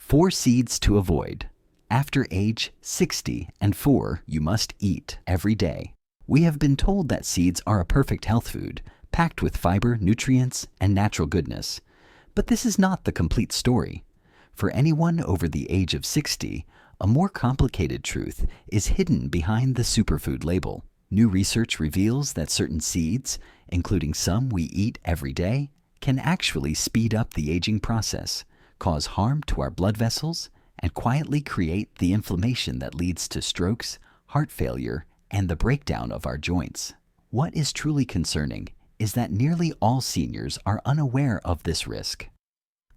4 seeds to avoid. After age 60 and 4, you must eat every day. We have been told that seeds are a perfect health food, packed with fiber, nutrients, and natural goodness. But this is not the complete story. For anyone over the age of 60, a more complicated truth is hidden behind the superfood label. New research reveals that certain seeds, including some we eat every day, can actually speed up the aging process, cause harm to our blood vessels, and quietly create the inflammation that leads to strokes, heart failure, and the breakdown of our joints. What is truly concerning is that nearly all seniors are unaware of this risk.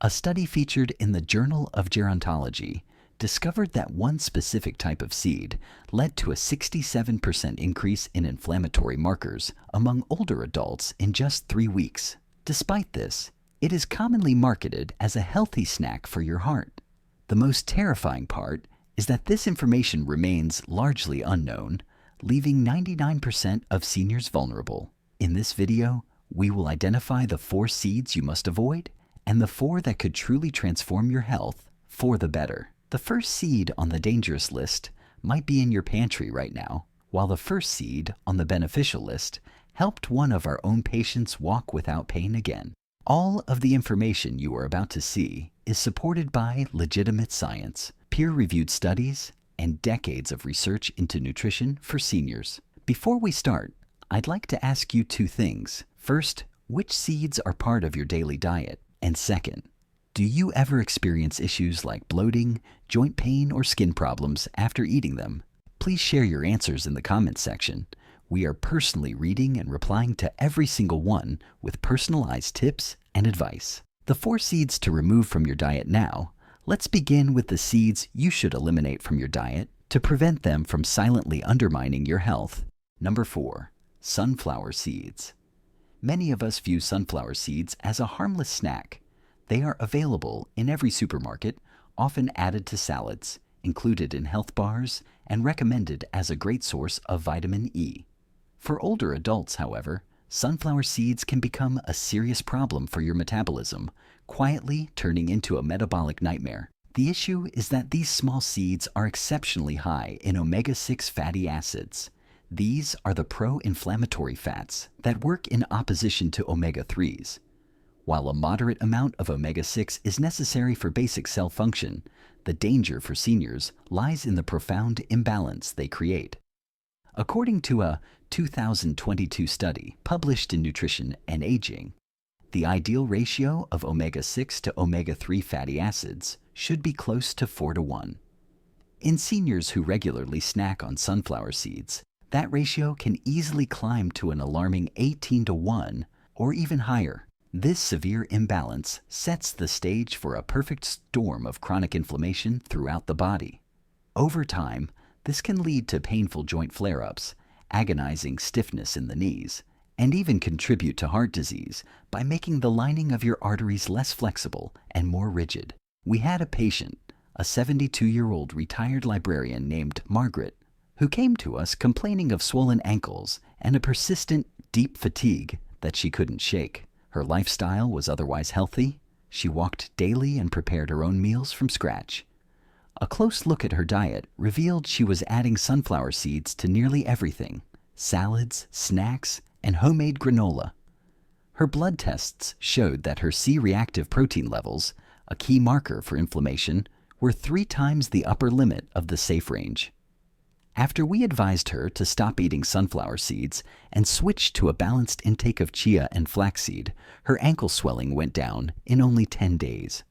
A study featured in the Journal of Gerontology discovered that one specific type of seed led to a 67% increase in inflammatory markers among older adults in just 3 weeks. Despite this, it is commonly marketed as a healthy snack for your heart. The most terrifying part is that this information remains largely unknown, leaving 99% of seniors vulnerable. In this video, we will identify the 4 seeds you must avoid and the 4 that could truly transform your health for the better. The first seed on the dangerous list might be in your pantry right now, while the first seed on the beneficial list helped one of our own patients walk without pain again. All of the information you are about to see is supported by legitimate science, peer-reviewed studies, and decades of research into nutrition for seniors. Before we start, I'd like to ask you 2 things. First, which seeds are part of your daily diet? And second, do you ever experience issues like bloating, joint pain, or skin problems after eating them? Please share your answers in the comments section. We are personally reading and replying to every single one with personalized tips and advice. The 4 seeds to remove from your diet now. Let's begin with the seeds you should eliminate from your diet to prevent them from silently undermining your health. Number 4. Sunflower seeds. Many of us view sunflower seeds as a harmless snack. They are available in every supermarket, often added to salads, included in health bars, and recommended as a great source of vitamin E. For older adults, however, sunflower seeds can become a serious problem for your metabolism, quietly turning into a metabolic nightmare. The issue is that these small seeds are exceptionally high in omega-6 fatty acids. These are the pro-inflammatory fats that work in opposition to omega-3s. While a moderate amount of omega-6 is necessary for basic cell function, the danger for seniors lies in the profound imbalance they create. According to a 2022 study published in Nutrition and Aging, the ideal ratio of omega-6 to omega-3 fatty acids should be close to 4:1. In seniors who regularly snack on sunflower seeds, that ratio can easily climb to an alarming 18:1 or even higher. This severe imbalance sets the stage for a perfect storm of chronic inflammation throughout the body. Over time, this can lead to painful joint flare-ups, agonizing stiffness in the knees, and even contribute to heart disease by making the lining of your arteries less flexible and more rigid. We had a patient, a 72-year-old retired librarian named Margaret, who came to us complaining of swollen ankles and a persistent, deep fatigue that she couldn't shake. Her lifestyle was otherwise healthy. She walked daily and prepared her own meals from scratch. A close look at her diet revealed she was adding sunflower seeds to nearly everything: salads, snacks, and homemade granola. Her blood tests showed that her C-reactive protein levels, a key marker for inflammation, were 3 times the upper limit of the safe range. After we advised her to stop eating sunflower seeds and switch to a balanced intake of chia and flaxseed, her ankle swelling went down in only 10 days.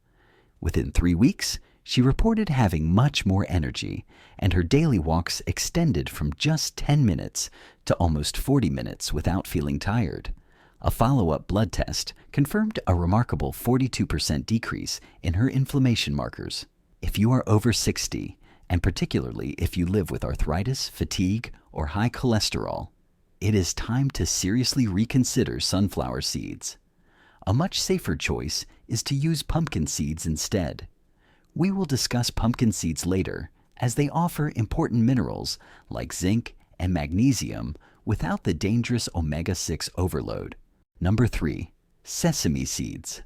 Within 3 weeks, she reported having much more energy, and her daily walks extended from just 10 minutes to almost 40 minutes without feeling tired. A follow-up blood test confirmed a remarkable 42% decrease in her inflammation markers. If you are over 60, and particularly if you live with arthritis, fatigue, or high cholesterol, it is time to seriously reconsider sunflower seeds. A much safer choice is to use pumpkin seeds instead. We will discuss pumpkin seeds later, as they offer important minerals like zinc and magnesium without the dangerous omega-6 overload. Number 3. Sesame seeds.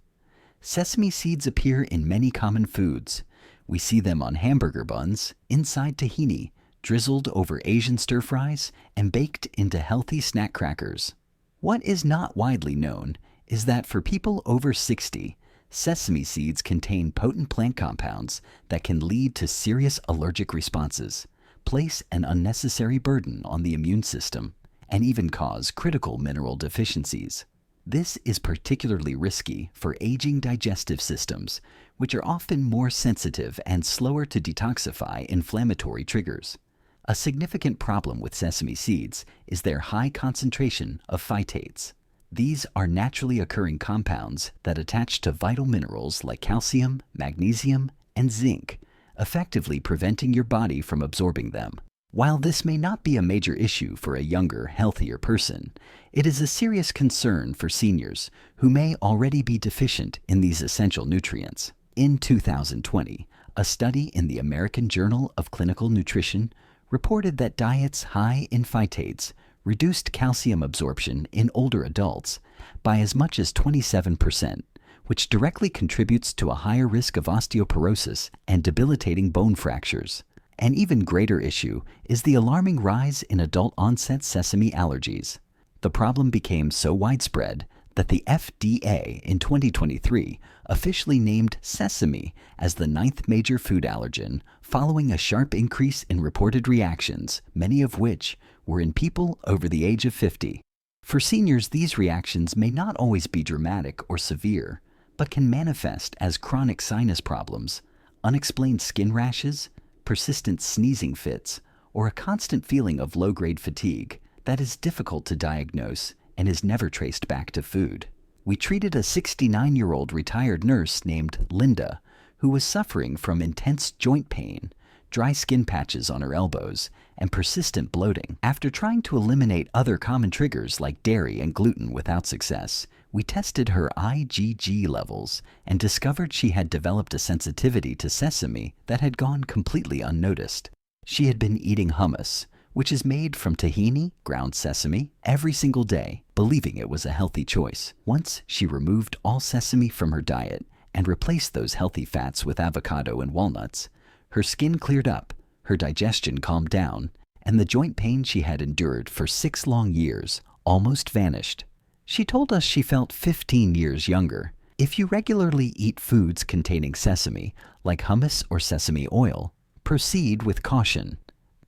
Sesame seeds appear in many common foods. We see them on hamburger buns, inside tahini, drizzled over Asian stir-fries, and baked into healthy snack crackers. What is not widely known is that for people over 60, sesame seeds contain potent plant compounds that can lead to serious allergic responses, place an unnecessary burden on the immune system, and even cause critical mineral deficiencies. This is particularly risky for aging digestive systems, which are often more sensitive and slower to detoxify inflammatory triggers. A significant problem with sesame seeds is their high concentration of phytates. These are naturally occurring compounds that attach to vital minerals like calcium, magnesium, and zinc, effectively preventing your body from absorbing them. While this may not be a major issue for a younger, healthier person, it is a serious concern for seniors who may already be deficient in these essential nutrients. In 2020, a study in the American Journal of Clinical Nutrition reported that diets high in phytates reduced calcium absorption in older adults by as much as 27%, which directly contributes to a higher risk of osteoporosis and debilitating bone fractures. An even greater issue is the alarming rise in adult-onset sesame allergies. The problem became so widespread that the FDA in 2023 officially named sesame as the 9th major food allergen, following a sharp increase in reported reactions, many of which were in people over the age of 50. For seniors, these reactions may not always be dramatic or severe, but can manifest as chronic sinus problems, unexplained skin rashes, persistent sneezing fits, or a constant feeling of low-grade fatigue that is difficult to diagnose and is never traced back to food. We treated a 69-year-old retired nurse named Linda who was suffering from intense joint pain, dry skin patches on her elbows, and persistent bloating. After trying to eliminate other common triggers like dairy and gluten without success, we tested her IgG levels and discovered she had developed a sensitivity to sesame that had gone completely unnoticed. She had been eating hummus, which is made from tahini, ground sesame, every single day, believing it was a healthy choice. Once she removed all sesame from her diet and replaced those healthy fats with avocado and walnuts, her skin cleared up, her digestion calmed down, and the joint pain she had endured for 6 long years almost vanished. She told us she felt 15 years younger. If you regularly eat foods containing sesame, like hummus or sesame oil, proceed with caution.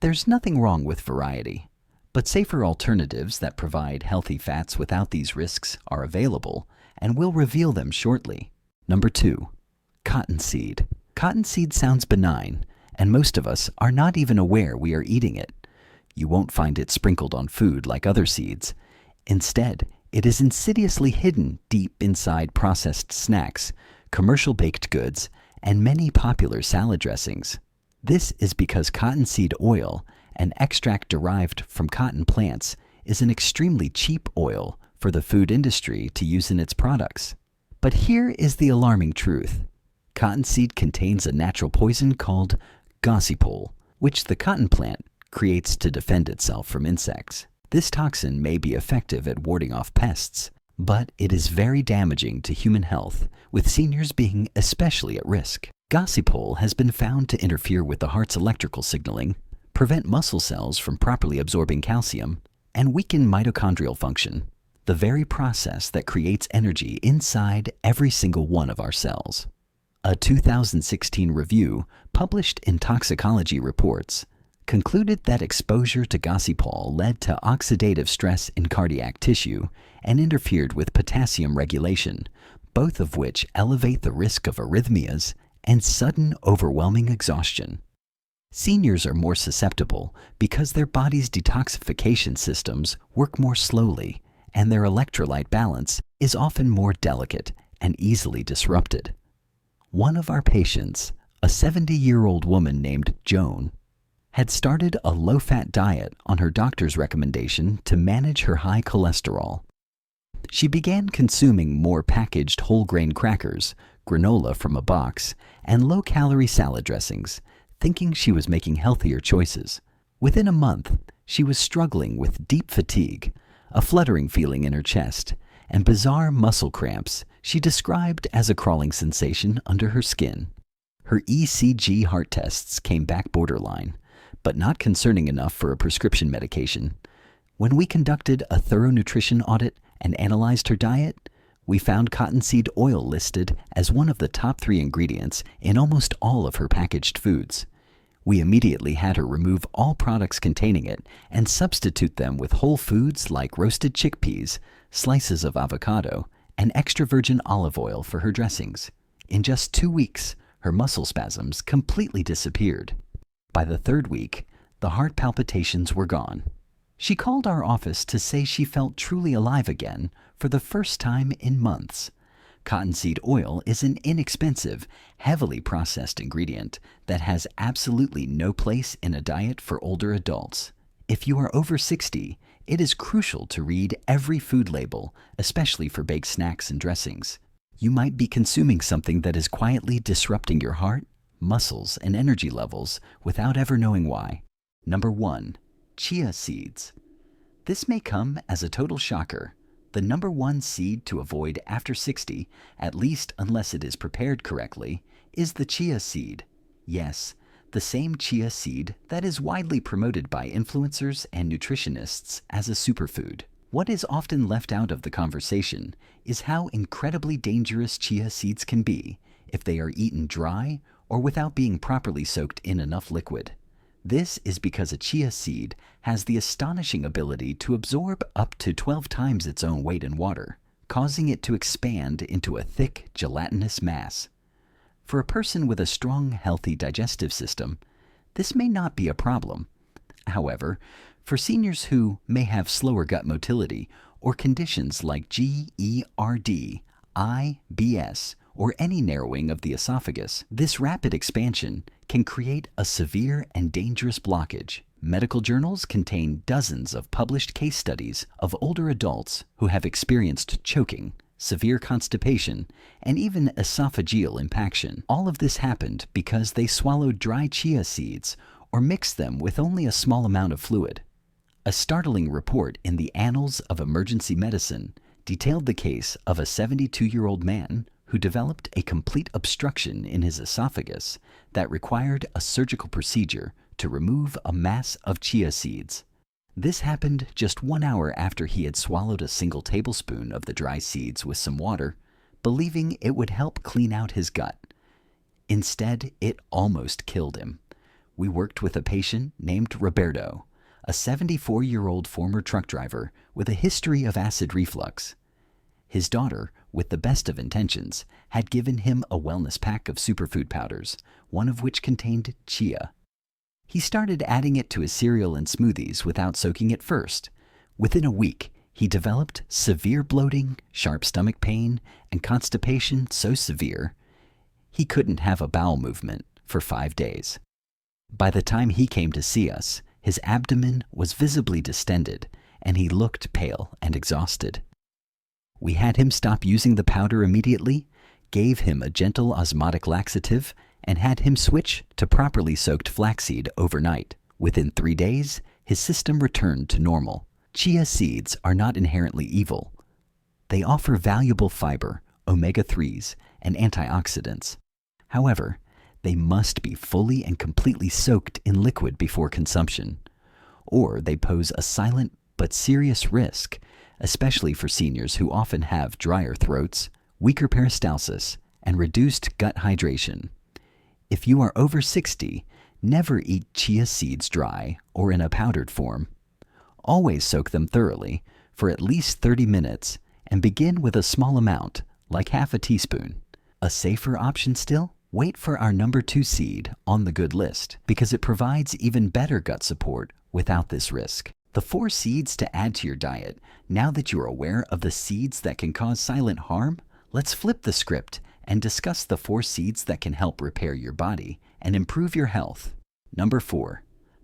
There's nothing wrong with variety, but safer alternatives that provide healthy fats without these risks are available, and we'll reveal them shortly. Number 2. Cottonseed. Cottonseed sounds benign, and most of us are not even aware we are eating it. You won't find it sprinkled on food like other seeds. Instead, it is insidiously hidden deep inside processed snacks, commercial baked goods, and many popular salad dressings. This is because cottonseed oil, an extract derived from cotton plants, is an extremely cheap oil for the food industry to use in its products. But here is the alarming truth. Cottonseed contains a natural poison called gossypol, which the cotton plant creates to defend itself from insects. This toxin may be effective at warding off pests, but it is very damaging to human health, with seniors being especially at risk. Gossypol has been found to interfere with the heart's electrical signaling, prevent muscle cells from properly absorbing calcium, and weaken mitochondrial function, the very process that creates energy inside every single one of our cells. A 2016 review published in Toxicology Reports concluded that exposure to gossypol led to oxidative stress in cardiac tissue and interfered with potassium regulation, both of which elevate the risk of arrhythmias and sudden overwhelming exhaustion. Seniors are more susceptible because their body's detoxification systems work more slowly, and their electrolyte balance is often more delicate and easily disrupted. One of our patients, a 70-year-old woman named Joan, had started a low-fat diet on her doctor's recommendation to manage her high cholesterol. She began consuming more packaged whole grain crackers, granola from a box, and low-calorie salad dressings, thinking she was making healthier choices. Within a month, she was struggling with deep fatigue, a fluttering feeling in her chest, and bizarre muscle cramps she described as a crawling sensation under her skin. Her ECG heart tests came back borderline, but not concerning enough for a prescription medication. When we conducted a thorough nutrition audit and analyzed her diet, we found cottonseed oil listed as one of the top 3 ingredients in almost all of her packaged foods. We immediately had her remove all products containing it and substitute them with whole foods like roasted chickpeas, slices of avocado, and extra virgin olive oil for her dressings. In just 2 weeks, her muscle spasms completely disappeared. By the 3rd week, the heart palpitations were gone. She called our office to say she felt truly alive again for the first time in months. Cottonseed oil is an inexpensive, heavily processed ingredient that has absolutely no place in a diet for older adults. If you are over 60, it is crucial to read every food label, especially for baked snacks and dressings. You might be consuming something that is quietly disrupting your heart, muscles, and energy levels without ever knowing why. Number 1. Chia seeds. This may come as a total shocker. The number 1 seed to avoid after 60, at least unless it is prepared correctly, is the chia seed. Yes, the same chia seed that is widely promoted by influencers and nutritionists as a superfood. What is often left out of the conversation is how incredibly dangerous chia seeds can be if they are eaten dry or without being properly soaked in enough liquid. This is because a chia seed has the astonishing ability to absorb up to 12 times its own weight in water, causing it to expand into a thick, gelatinous mass. For a person with a strong, healthy digestive system, this may not be a problem. However, for seniors who may have slower gut motility or conditions like GERD, IBS, or any narrowing of the esophagus, this rapid expansion can create a severe and dangerous blockage. Medical journals contain dozens of published case studies of older adults who have experienced choking, severe constipation, and even esophageal impaction. All of this happened because they swallowed dry chia seeds or mixed them with only a small amount of fluid. A startling report in the Annals of Emergency Medicine detailed the case of a 72-year-old man who developed a complete obstruction in his esophagus that required a surgical procedure to remove a mass of chia seeds. This happened just 1 hour after he had swallowed a single tablespoon of the dry seeds with some water, believing it would help clean out his gut. Instead, it almost killed him. We worked with a patient named Roberto, a 74-year-old former truck driver with a history of acid reflux. His daughter, with the best of intentions, had given him a wellness pack of superfood powders, one of which contained chia. He started adding it to his cereal and smoothies without soaking it first. Within a week, he developed severe bloating, sharp stomach pain, and constipation so severe he couldn't have a bowel movement for 5 days. By the time he came to see us, his abdomen was visibly distended, and he looked pale and exhausted. We had him stop using the powder immediately, gave him a gentle osmotic laxative, and had him switch to properly soaked flaxseed overnight. Within 3 days, his system returned to normal. Chia seeds are not inherently evil. They offer valuable fiber, omega-3s, and antioxidants. However, they must be fully and completely soaked in liquid before consumption, or they pose a silent but serious risk, especially for seniors who often have drier throats, weaker peristalsis, and reduced gut hydration. If you are over 60, never eat chia seeds dry or in a powdered form. Always soak them thoroughly for at least 30 minutes and begin with a small amount, like half a teaspoon. A safer option still? Wait for our number 2 seed on the good list because it provides even better gut support without this risk. The 4 seeds to add to your diet. Now that you're aware of the seeds that can cause silent harm, let's flip the script and discuss the 4 seeds that can help repair your body and improve your health. Number 4,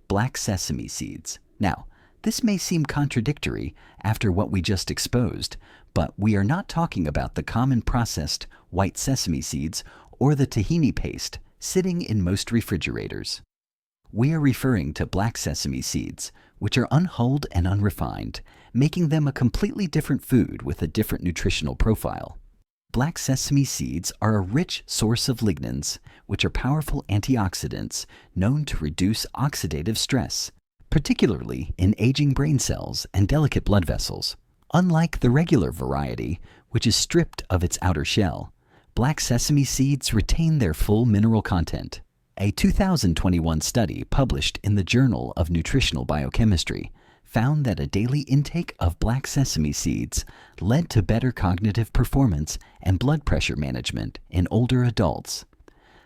black sesame seeds. Now, this may seem contradictory after what we just exposed, but we are not talking about the common processed white sesame seeds or the tahini paste sitting in most refrigerators. We are referring to black sesame seeds, which are unhulled and unrefined, making them a completely different food with a different nutritional profile. Black sesame seeds are a rich source of lignans, which are powerful antioxidants known to reduce oxidative stress, particularly in aging brain cells and delicate blood vessels. Unlike the regular variety, which is stripped of its outer shell, black sesame seeds retain their full mineral content. A 2021 study published in the Journal of Nutritional Biochemistry found that a daily intake of black sesame seeds led to better cognitive performance and blood pressure management in older adults.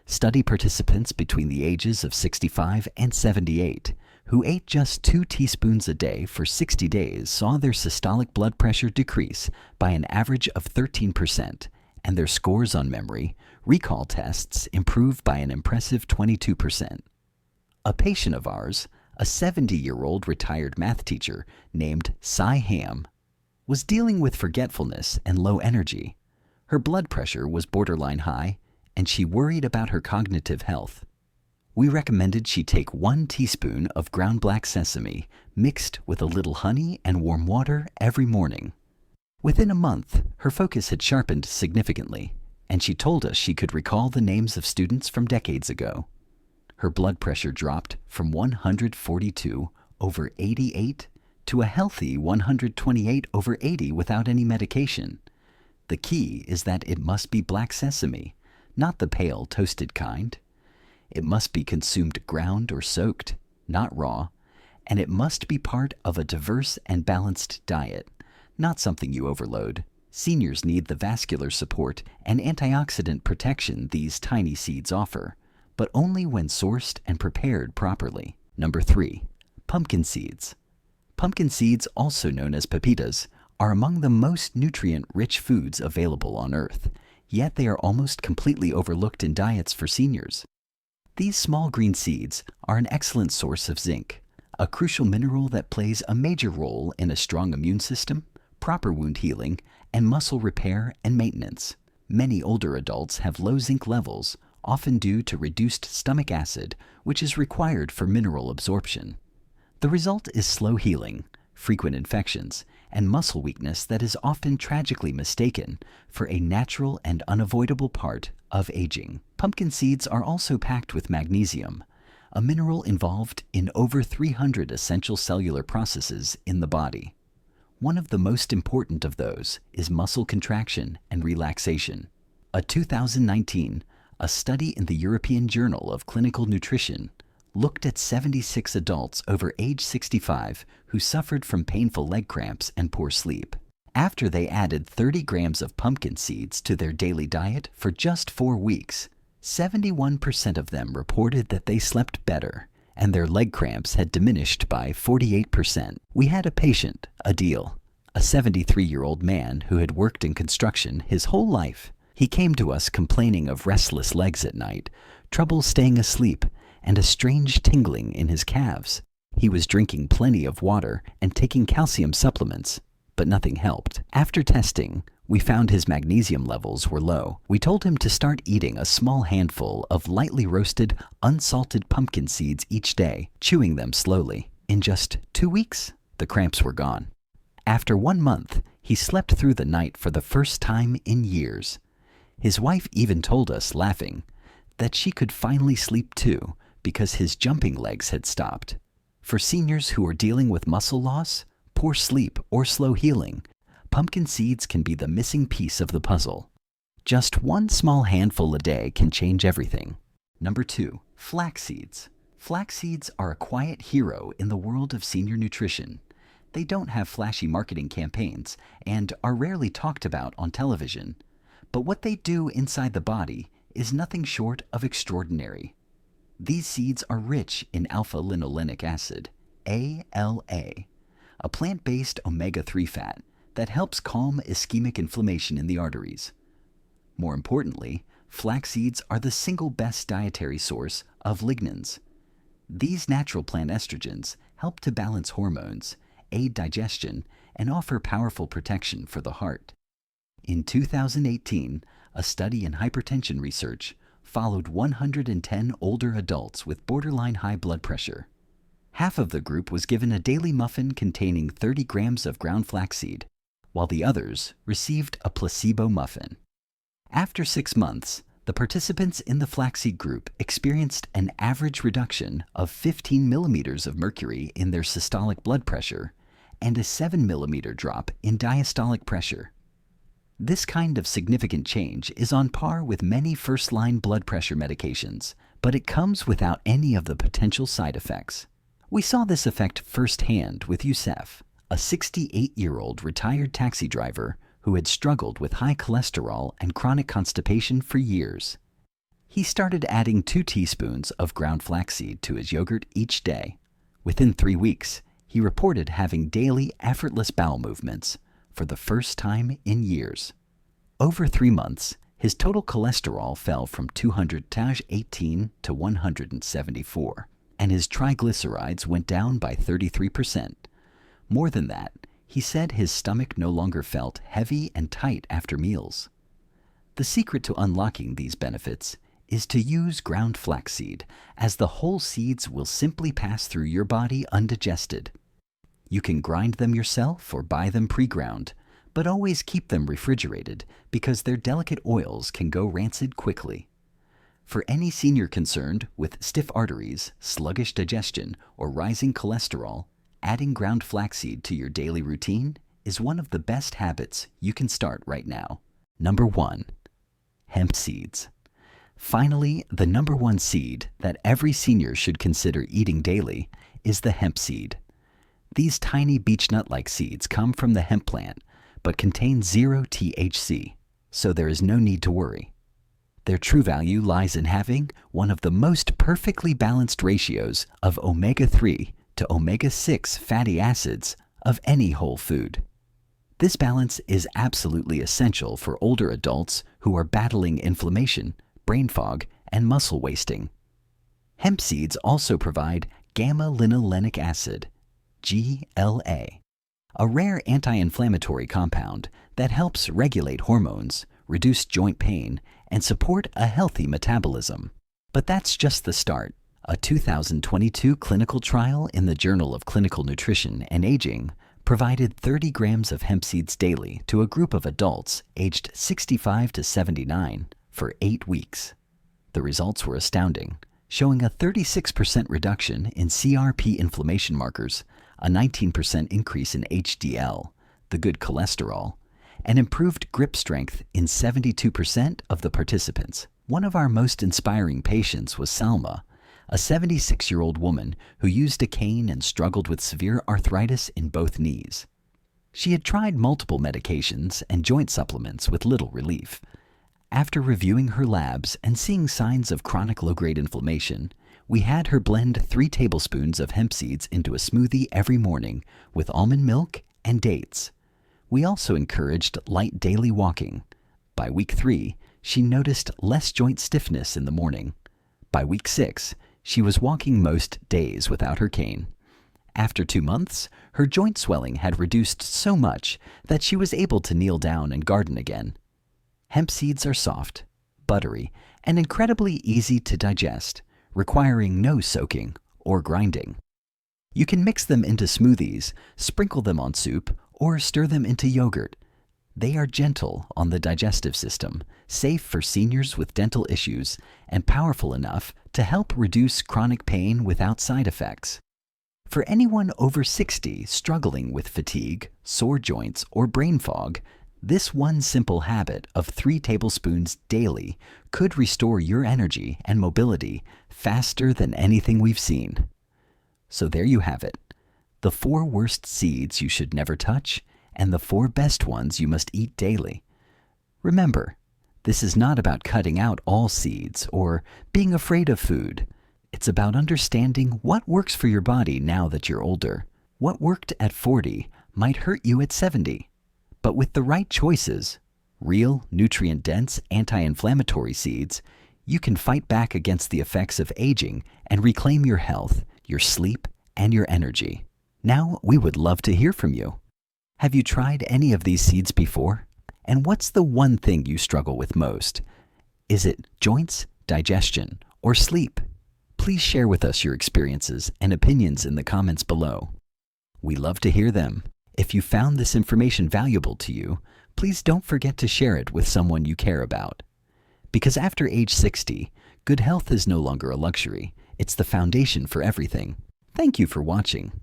Study participants between the ages of 65 and 78 who ate just 2 teaspoons a day for 60 days saw their systolic blood pressure decrease by an average of 13%, and their scores on memory, recall tests improved by an impressive 22%. A patient of ours, a 70-year-old retired math teacher named Cy Ham, was dealing with forgetfulness and low energy. Her blood pressure was borderline high, and she worried about her cognitive health. We recommended she take 1 teaspoon of ground black sesame mixed with a little honey and warm water every morning. Within a month, her focus had sharpened significantly, and she told us she could recall the names of students from decades ago. Her blood pressure dropped from 142/88 to a healthy 128/80 without any medication. The key is that it must be black sesame, not the pale toasted kind. It must be consumed ground or soaked, not raw, and it must be part of a diverse and balanced diet, not something you overload. Seniors need the vascular support and antioxidant protection these tiny seeds offer, but only when sourced and prepared properly. Number 3. Pumpkin seeds. Pumpkin seeds, also known as pepitas, are among the most nutrient-rich foods available on Earth, yet they are almost completely overlooked in diets for seniors. These small green seeds are an excellent source of zinc, a crucial mineral that plays a major role in a strong immune system, proper wound healing, and muscle repair and maintenance. Many older adults have low zinc levels, often due to reduced stomach acid, which is required for mineral absorption. The result is slow healing, frequent infections, and muscle weakness that is often tragically mistaken for a natural and unavoidable part of aging. Pumpkin seeds are also packed with magnesium, a mineral involved in over 300 essential cellular processes in the body. One of the most important of those is muscle contraction and relaxation. A 2019 A study in the European Journal of Clinical Nutrition looked at 76 adults over age 65 who suffered from painful leg cramps and poor sleep. After they added 30 grams of pumpkin seeds to their daily diet for just 4 weeks, 71% of them reported that they slept better, and their leg cramps had diminished by 48%. We had a patient, Adil, a 73-year-old man who had worked in construction his whole life. He came to us complaining of restless legs at night, trouble staying asleep, and a strange tingling in his calves. He was drinking plenty of water and taking calcium supplements, but nothing helped. After testing, we found his magnesium levels were low. We told him to start eating a small handful of lightly roasted, unsalted pumpkin seeds each day, chewing them slowly. In just 2 weeks, the cramps were gone. After 1 month, he slept through the night for the first time in years. His wife even told us, laughing, that she could finally sleep too because his jumping legs had stopped. For seniors who are dealing with muscle loss, poor sleep, or slow healing, pumpkin seeds can be the missing piece of the puzzle. Just 1 small handful a day can change everything. Number 2. Flax seeds. Flax seeds are a quiet hero in the world of senior nutrition. They don't have flashy marketing campaigns and are rarely talked about on television. But what they do inside the body is nothing short of extraordinary. These seeds are rich in alpha-linolenic acid, ALA, a plant-based omega-3 fat that helps calm ischemic inflammation in the arteries. More importantly, flax seeds are the single best dietary source of lignans. These natural plant estrogens help to balance hormones, aid digestion, and offer powerful protection for the heart. In 2018, a study in hypertension research followed 110 older adults with borderline high blood pressure. Half of the group was given a daily muffin containing 30 grams of ground flaxseed, while the others received a placebo muffin. After 6 months, the participants in the flaxseed group experienced an average reduction of 15 millimeters of mercury in their systolic blood pressure and a 7 millimeter drop in diastolic pressure. This kind of significant change is on par with many first-line blood pressure medications, but it comes without any of the potential side effects. We saw this effect firsthand with Youssef, a 68-year-old retired taxi driver who had struggled with high cholesterol and chronic constipation for years. He started adding 2 teaspoons of ground flaxseed to his yogurt each day. Within 3 weeks, he reported having daily effortless bowel movements for the first time in years. Over 3 months, his total cholesterol fell from 218 to 174, and his triglycerides went down by 33%. More than that, he said his stomach no longer felt heavy and tight after meals. The secret to unlocking these benefits is to use ground flaxseed, as the whole seeds will simply pass through your body undigested. You can grind them yourself or buy them pre-ground, but always keep them refrigerated because their delicate oils can go rancid quickly. For any senior concerned with stiff arteries, sluggish digestion, or rising cholesterol, adding ground flaxseed to your daily routine is one of the best habits you can start right now. Number 1. Hemp seeds. Finally, the number 1 seed that every senior should consider eating daily is the hemp seed. These tiny beechnut-like seeds come from the hemp plant, but contain 0 THC, so there is no need to worry. Their true value lies in having one of the most perfectly balanced ratios of omega-3 to omega-6 fatty acids of any whole food. This balance is absolutely essential for older adults who are battling inflammation, brain fog, and muscle wasting. Hemp seeds also provide gamma-linolenic acid, GLA, a rare anti-inflammatory compound that helps regulate hormones, reduce joint pain, and support a healthy metabolism. But that's just the start. A 2022 clinical trial in the Journal of Clinical Nutrition and Aging provided 30 grams of hemp seeds daily to a group of adults aged 65 to 79 for 8 weeks. The results were astounding, showing a 36% reduction in CRP inflammation markers, a 19% increase in HDL, the good cholesterol, and improved grip strength in 72% of the participants. One of our most inspiring patients was Salma, a 76-year-old woman who used a cane and struggled with severe arthritis in both knees. She had tried multiple medications and joint supplements with little relief. After reviewing her labs and seeing signs of chronic low-grade inflammation, we had her blend 3 tablespoons of hemp seeds into a smoothie every morning with almond milk and dates. We also encouraged light daily walking. By week 3, she noticed less joint stiffness in the morning. By week 6, she was walking most days without her cane. After 2 months, her joint swelling had reduced so much that she was able to kneel down and garden again. Hemp seeds are soft, buttery, and incredibly easy to digest, requiring no soaking or grinding. You can mix them into smoothies, sprinkle them on soup, or stir them into yogurt. They are gentle on the digestive system, safe for seniors with dental issues, and powerful enough to help reduce chronic pain without side effects. For anyone over 60 struggling with fatigue, sore joints, or brain fog, this one simple habit of 3 tablespoons daily could restore your energy and mobility faster than anything we've seen. So there you have it, the 4 worst seeds you should never touch and the 4 best ones you must eat daily. Remember, this is not about cutting out all seeds or being afraid of food. It's about understanding what works for your body now that you're older. What worked at 40 might hurt you at 70. But with the right choices, real, nutrient-dense, anti-inflammatory seeds, you can fight back against the effects of aging and reclaim your health, your sleep, and your energy. Now, we would love to hear from you. Have you tried any of these seeds before? And what's the one thing you struggle with most? Is it joints, digestion, or sleep? Please share with us your experiences and opinions in the comments below. We love to hear them. If you found this information valuable to you, Please don't forget to share it with someone you care about. Because after age 60, good health is no longer a luxury, it's the foundation for everything. Thank you for watching.